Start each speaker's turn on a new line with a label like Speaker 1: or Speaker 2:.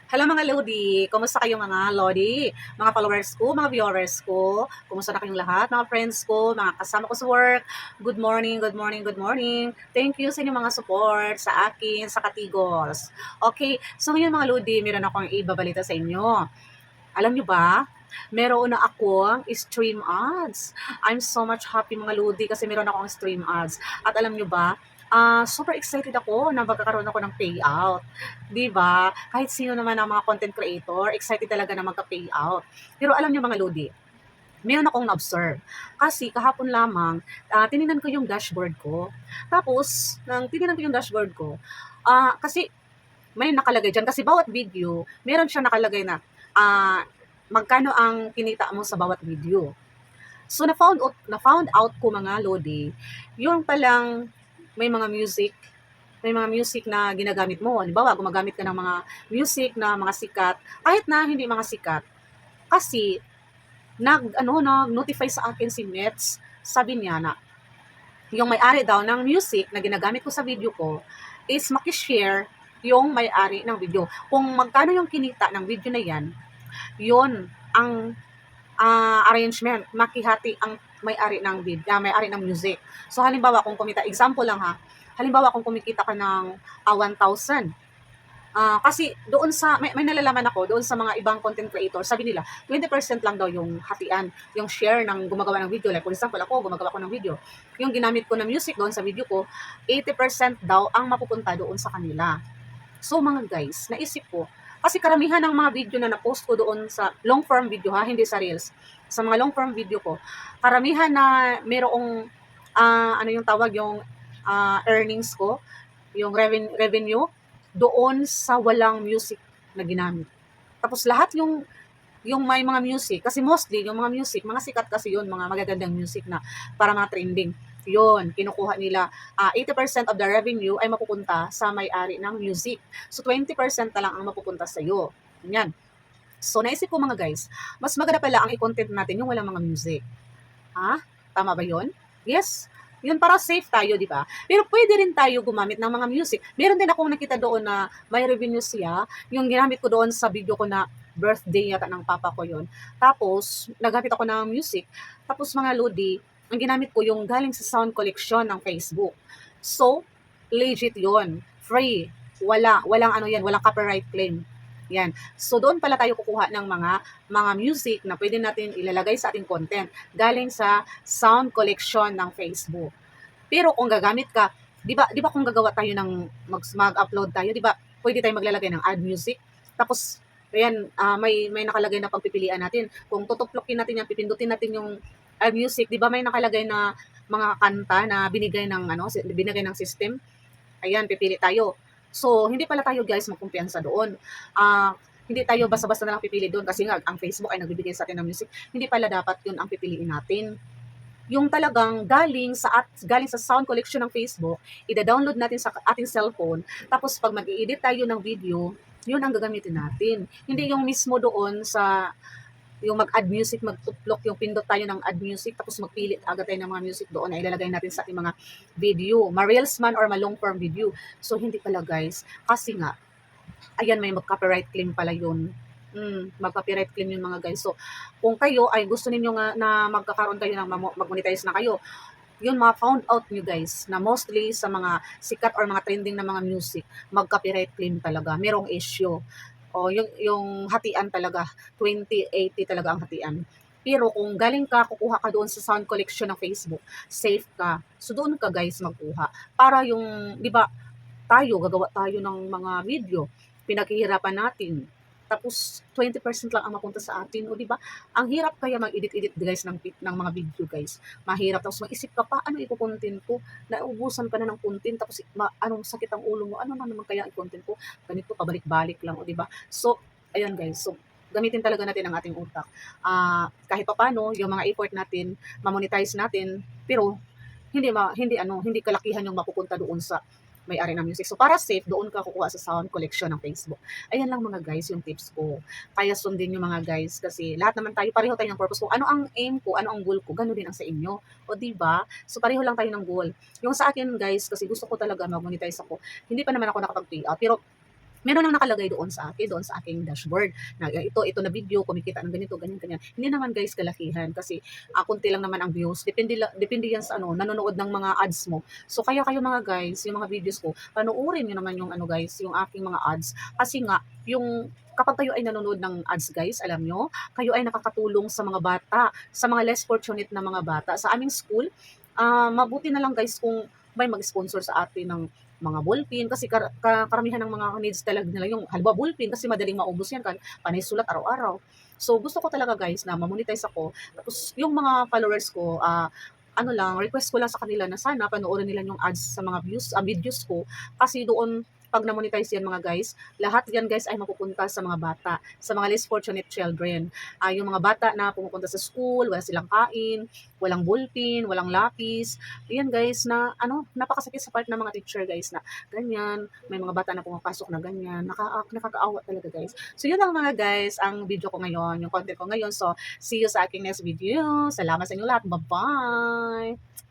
Speaker 1: Hello mga Lodi! Kumusta kayo mga Lodi? Mga followers ko, mga viewers ko, kumusta na kayong lahat? Mga friends ko, mga kasama ko sa work, good morning, good morning, good morning. Thank you sa inyong mga support sa akin, sa Katigos. Okay, so ngayon mga Lodi, meron akong ibabalita sa inyo. Alam nyo ba, meron na akong stream ads. I'm so much happy mga Lodi kasi meron akong stream ads. At alam nyo ba, super excited ako na magkakaroon ako ng payout. 'Di ba? Kahit sino naman ang mga content creator, excited talaga na magka-payout. Pero alam niyo mga Lodi, meron akong na-observe. Kasi kahapon lamang, tiningnan ko yung dashboard ko. Tapos, nang tiningnan ko yung dashboard ko, kasi may nakalagay diyan kasi bawat video, meron siyang nakalagay na magkano ang kinita mo sa bawat video. So na-found out ko mga Lodi, yung palang may mga music na ginagamit mo. Halimbawa, gumagamit ka ng mga music na mga sikat, kahit na hindi mga sikat. Kasi nag-notify sa akin si Mets, sabi niya na yung may-ari daw ng music na ginagamit ko sa video ko is maki-share yung may-ari ng video. Kung magkano yung kinita ng video na yan, yun ang arrangement, makihati ang may-ari ng may-ari ng music. So halimbawa kung kumita, example lang ha, halimbawa kung kumikita ka ng 1,000, kasi doon sa may nalalaman ako doon sa mga ibang content creator, sabi nila 20% lang daw yung hatian, yung share ng gumagawa ng video. Like for example, ako gumagawa ko ng video. Yung ginamit ko na music doon sa video ko, 80% daw ang mapupunta doon sa kanila. So mga guys, naisip ko, kasi karamihan ng mga video na na-post ko doon sa long form video ha, hindi sa reels. Sa mga long form video ko, karamihan na merong ano yung tawag, yung earnings ko, yung revenue doon sa walang music na ginamit. Tapos lahat yung may mga music, kasi mostly yung mga music, mga sikat kasi yun, mga magagandang music na para mga trending. Yun, kinukuha nila. 80% of the revenue ay mapupunta sa may-ari ng music. So 20% na lang ang mapupunta sa iyo. Yan. So naisip ko mga guys, mas maganda pala ang i-content natin yung walang mga music. Ha? Tama ba yun? Yes. Yun para safe tayo, di ba? Pero pwede rin tayo gumamit ng mga music. Meron din akong nakita doon na may revenue siya. Yung ginamit ko doon sa video ko na birthday yata ng papa ko yun. Tapos, nagamit ako ng music. Tapos mga Lodi, ang ginamit ko yung galing sa sound collection ng Facebook. So, legit yun. Free. Walang ano yan, walang copyright claim. Yan. So doon pala tayo kukuha ng mga music na pwede natin ilalagay sa ating content galing sa sound collection ng Facebook. Pero kung gagamit ka, 'di ba kung gagawa tayo ng mag-upload tayo, 'di ba? Pwede tayong maglalagay ng add music. Tapos ayan, may nakalagay na pagpipilian natin. Kung tutuplokin natin yan, pipindutin natin yung add music, 'di ba may nakalagay na mga kanta na binigay ng system. Ayan, pipili tayo. So, hindi pala tayo guys magkumpiyansa doon. Hindi tayo basta-basta na lang pipili doon kasi nga ang Facebook ay nagbibigay sa atin ng music. Hindi pala dapat 'yun ang pipiliin natin. Yung talagang galing sa sound collection ng Facebook, ida-download natin sa ating cellphone, tapos pag mag-i-edit tayo ng video, 'yun ang gagamitin natin. Hindi yung mismo doon sa yung mag-add music, magtuplok, yung pindot tayo ng add music, tapos magpili agad tayo ng mga music doon na ilalagay natin sa ating mga video, ma-reels man or ma-long form video. So, hindi pala guys, kasi nga, ayan, may mag-copyright claim pala yun. Mag-copyright claim yung mga guys. So, kung kayo ay gusto ninyo nga na magkakaroon kayo ng mag-monetize na kayo, yun ma-found out nyo guys na mostly sa mga sikat or mga trending na mga music, mag-copyright claim talaga. Merong issue. O yung hatian talaga, 20/80 talaga ang hatian. Pero kung galing ka, kukuha ka doon sa sound collection ng Facebook, safe ka. So doon ka guys magkuha. Para yung, di ba, gagawa tayo ng mga video, pinaghihirapan natin. Tapos 20% lang ang mapunta sa atin, o di ba? Ang hirap kaya mag-edit-edit guys ng mga video guys. Mahirap, tapos mag-isip ka pa ano iko-content ko. Nauubusan ka na ng content, tapos anong sakit ang ulo mo. Ano na naman kaya i-content ko? Ganito pabalik-balik lang, o di ba? So, ayan guys. So, gamitin talaga natin ang ating utak. Kahit papaano, yung mga effort natin, ma-monetize natin, pero hindi kalakihan yung mapupunta doon sa may-ari ng music. So para safe, doon ka kukuha sa sound collection ng Facebook. Ayan lang mga guys yung tips ko. Kaya sundin nyo mga guys kasi lahat naman tayo, pareho tayo ng purpose ko. Ano ang aim ko, ano ang goal ko, gano'n din ang sa inyo. O diba? So pareho lang tayo ng goal. Yung sa akin guys, kasi gusto ko talaga mag-monetize ako. Hindi pa naman ako nakapag-pay out. Pero meron lang nakalagay doon sa akin, doon sa aking dashboard na ito na video, kumikita ng ganito, ganyan, ganyan. Hindi naman guys kalakihan kasi konti lang naman ang views. Depende yan sa nanonood ng mga ads mo. So kaya kayo mga guys, yung mga videos ko, panoorin niyo naman yung guys, yung aking mga ads. Kasi nga, yung kapag kayo ay nanonood ng ads guys, alam nyo, kayo ay nakakatulong sa mga bata, sa mga less fortunate na mga bata. Sa aming school, mabuti na lang guys kung may mag-sponsor sa atin ng mga ballpen kasi karamihan ng mga needs talaga nila yung halimbawa ballpen kasi madaling maubos yan panay sulat araw-araw. So gusto ko talaga guys na ma-monetize ako. Tapos yung mga followers ko, request ko lang sa kanila na sana panoorin nila yung ads sa mga videos ko kasi doon pag na-monetize yan mga guys, lahat yan guys ay mapupunta sa mga bata, sa mga less fortunate children. Yung mga bata na pumupunta sa school, wala silang kain, walang ballpen, walang lapis. Yan guys na napakasakit sa part ng mga teacher guys na ganyan, may mga bata na pumapasok na ganyan, nakakaawa talaga guys. So yun lang mga guys, ang video ko ngayon, yung content ko ngayon. So see you sa aking next video. Salamat sa inyo lahat. Bye-bye!